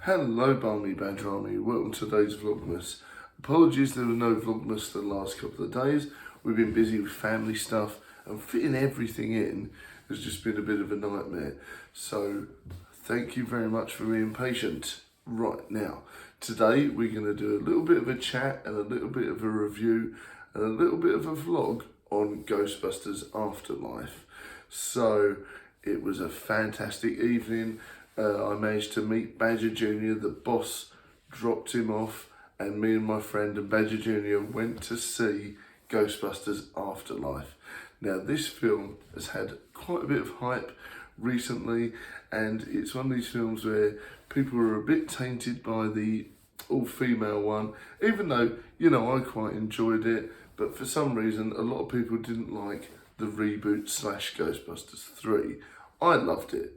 Hello Balmy Badger Army, welcome to today's Vlogmas. Apologies there was no Vlogmas the last couple of days. We've been busy with family stuff and fitting everything in has just been a bit of a nightmare. So thank you very much for being patient. Right now, today we're going to do a little bit of a chat and a little bit of a review and a little bit of a vlog on Ghostbusters Afterlife. So it was a fantastic evening. I managed to meet Badger Jr. The boss dropped him off and me and my friend and Badger Jr. went to see Ghostbusters Afterlife. Now this film has had quite a bit of hype recently, and it's one of these films where people are a bit tainted by the all-female one, even though, you know, I quite enjoyed it, but for some reason a lot of people didn't like the reboot / Ghostbusters 3. I loved it,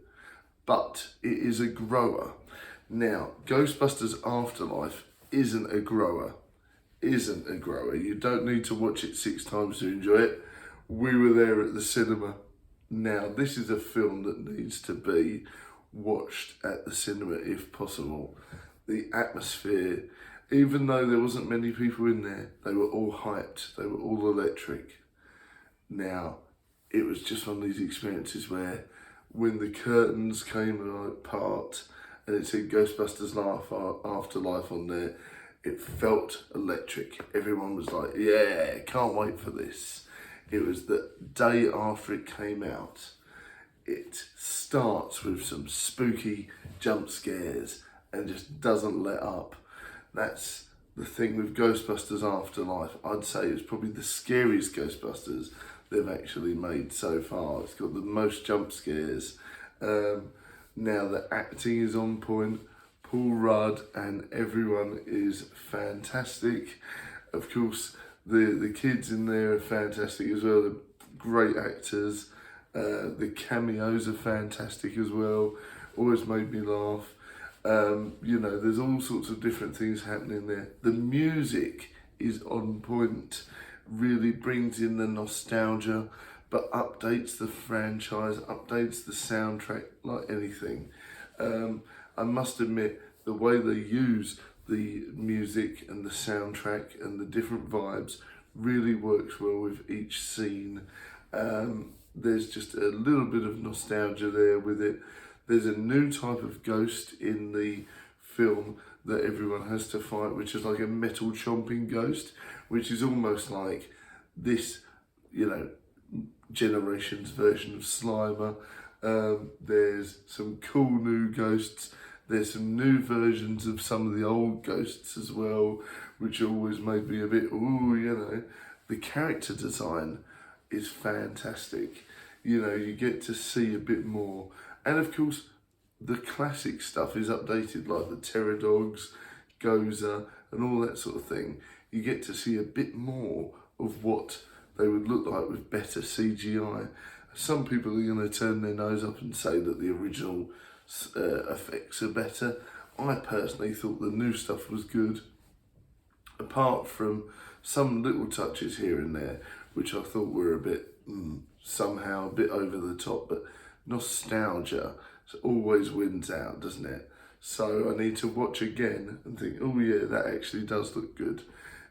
but it is a grower. Now, Ghostbusters Afterlife isn't a grower. You don't need to watch it 6 times to enjoy it. We were there at the cinema. Now, this is a film that needs to be watched at the cinema if possible. The atmosphere, even though there wasn't many people in there, they were all hyped, they were all electric. Now, it was just one of these experiences where when the curtains came apart and it said Ghostbusters Afterlife on there, it felt electric. Everyone was like, yeah, can't wait for this. It was the day after it came out. It starts with some spooky jump scares and just doesn't let up. That's the thing with Ghostbusters Afterlife. I'd say it's probably the scariest Ghostbusters they've actually made so far. It's got the most jump scares. Now the acting is on point. Paul Rudd and everyone is fantastic. Of course, the kids in there are fantastic as well. They're great actors. The cameos are fantastic as well. Always made me laugh. You know, there's all sorts of different things happening there. The music is on point. Really brings in the nostalgia, but updates the franchise, updates the soundtrack like anything. I must admit, the way they use the music and the soundtrack and the different vibes really works well with each scene. There's just a little bit of nostalgia there with it. There's a new type of ghost in the film that everyone has to fight, which is like a metal chomping ghost, which is almost like this, you know, generation's version of Slimer. There's some cool new ghosts. There's some new versions of some of the old ghosts as well, which always made me a bit, ooh, you know. The character design is fantastic. You know, you get to see a bit more. And of course, the classic stuff is updated, like the Terror Dogs, Gozer, and all that sort of thing. You get to see a bit more of what they would look like with better CGI. Some people are going to turn their nose up and say that the original effects are better. I personally thought the new stuff was good, apart from some little touches here and there, which I thought were a bit, somehow a bit over the top, but nostalgia always wins out, doesn't it? So I need to watch again and think, oh yeah, that actually does look good.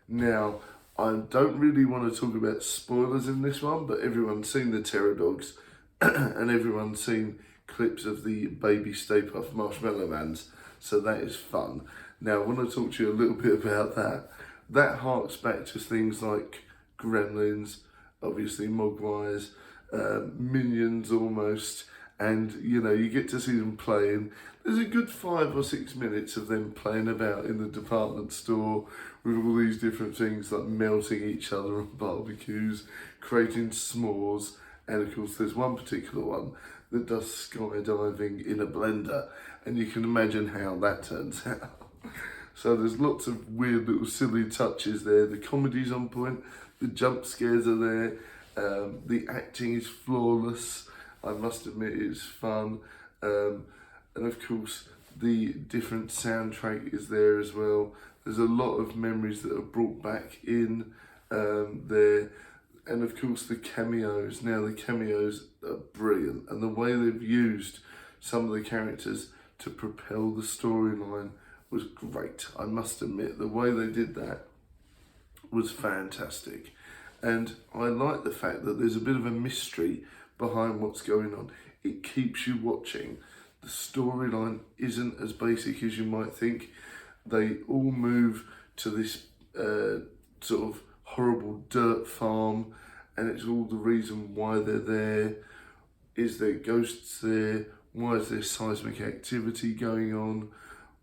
Now, I don't really want to talk about spoilers in this one, but everyone's seen the Terror Dogs and everyone's seen clips of the baby Stay Puft Marshmallow Mans, so that is fun. Now, I want to talk to you a little bit about that. That harks back to things like Gremlins, obviously Mogwais, Minions almost, and you know, you get to see them playing. There's a good 5 or 6 minutes of them playing about in the department store with all these different things like melting each other on barbecues, creating s'mores, and of course there's one particular one that does skydiving in a blender, and you can imagine how that turns out. So there's lots of weird little silly touches there. The comedy's on point, the jump scares are there, the acting is flawless. I must admit it's fun. And of course, the different soundtrack is there as well. There's a lot of memories that are brought back in there. And of course, the cameos. Now, the cameos are brilliant. And the way they've used some of the characters to propel the storyline was great. I must admit, the way they did that was fantastic. And I like the fact that there's a bit of a mystery behind what's going on. It keeps you watching. The storyline isn't as basic as you might think. They all move to this sort of horrible dirt farm, and it's all the reason why they're there. Is there ghosts there? Why is there seismic activity going on?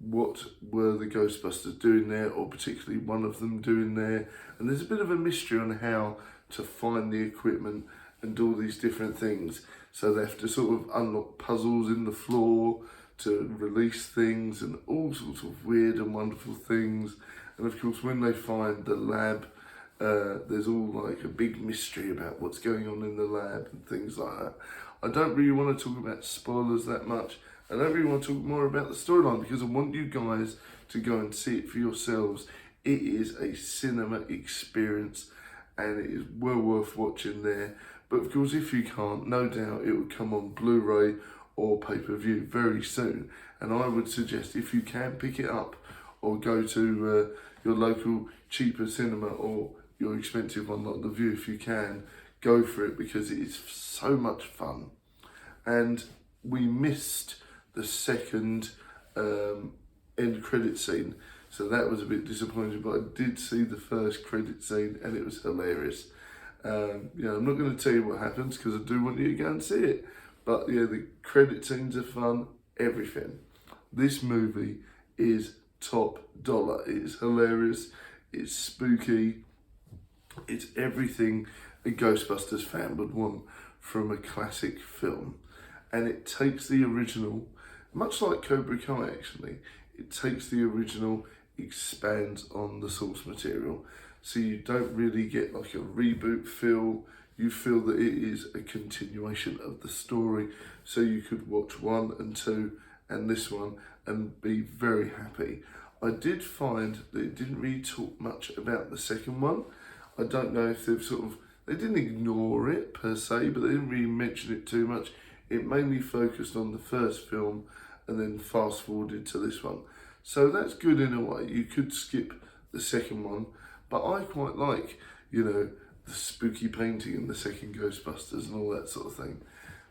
What were the Ghostbusters doing there, or particularly one of them doing there? And there's a bit of a mystery on how to find the equipment and do all these different things. So they have to sort of unlock puzzles in the floor to release things and all sorts of weird and wonderful things. And of course, when they find the lab, there's all like a big mystery about what's going on in the lab and things like that. I don't really want to talk about spoilers that much. I don't really want to talk more about the storyline because I want you guys to go and see it for yourselves. It is a cinema experience and it is well worth watching there. But of course, if you can't, no doubt it will come on Blu-ray or pay-per-view very soon. And I would suggest if you can pick it up or go to your local cheaper cinema or your expensive one like The View, if you can, go for it because it is so much fun. And we missed the second end credit scene, so that was a bit disappointing, but I did see the first credit scene and it was hilarious. I'm not going to tell you what happens because I do want you to go and see it, but yeah, the credit scenes are fun, everything. This movie is top dollar. It's hilarious, it's spooky, it's everything a Ghostbusters fan would want from a classic film. And it takes the original, much like Cobra Kai actually, it takes the original, expands on the source material. So you don't really get like a reboot feel, you feel that it is a continuation of the story. So you could watch 1 and 2 and this one and be very happy. I did find that it didn't really talk much about the second one. I don't know if they didn't ignore it per se, but they didn't really mention it too much. It mainly focused on the first film and then fast forwarded to this one. So that's good in a way. You could skip the second one, but I quite like, the spooky painting in the second Ghostbusters and all that sort of thing.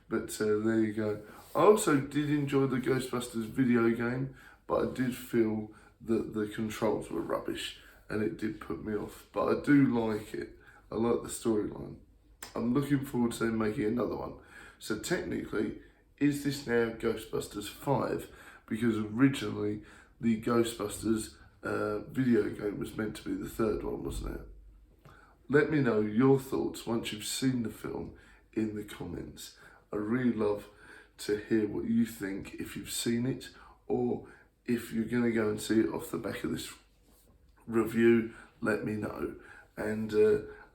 But there you go. I also did enjoy the Ghostbusters video game, but I did feel that the controls were rubbish and it did put me off. But I do like it. I like the storyline. I'm looking forward to them making another one. So technically, is this now Ghostbusters 5? Because originally the Ghostbusters video game was meant to be the third one, wasn't it? Let me know your thoughts once you've seen the film in the comments. I really love to hear what you think if you've seen it, or if you're going to go and see it off the back of this review, let me know. And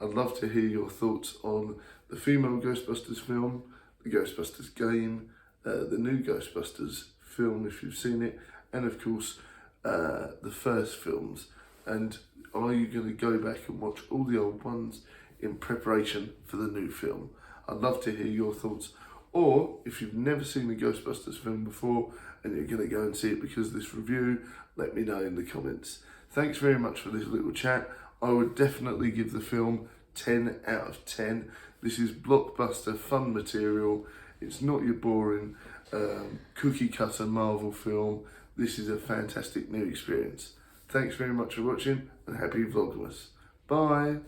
I'd love to hear your thoughts on the female Ghostbusters film, the Ghostbusters game, the new Ghostbusters film if you've seen it, and of course the first films. And are you going to go back and watch all the old ones in preparation for the new film? I'd love to hear your thoughts. Or if you've never seen the Ghostbusters film before and you're going to go and see it because of this review, let me know in the comments. Thanks very much for this little chat. I would definitely give the film 10 out of 10. This is blockbuster fun material. It's not your boring cookie cutter Marvel film. This is a fantastic new experience. Thanks very much for watching and happy Vlogmas. Bye.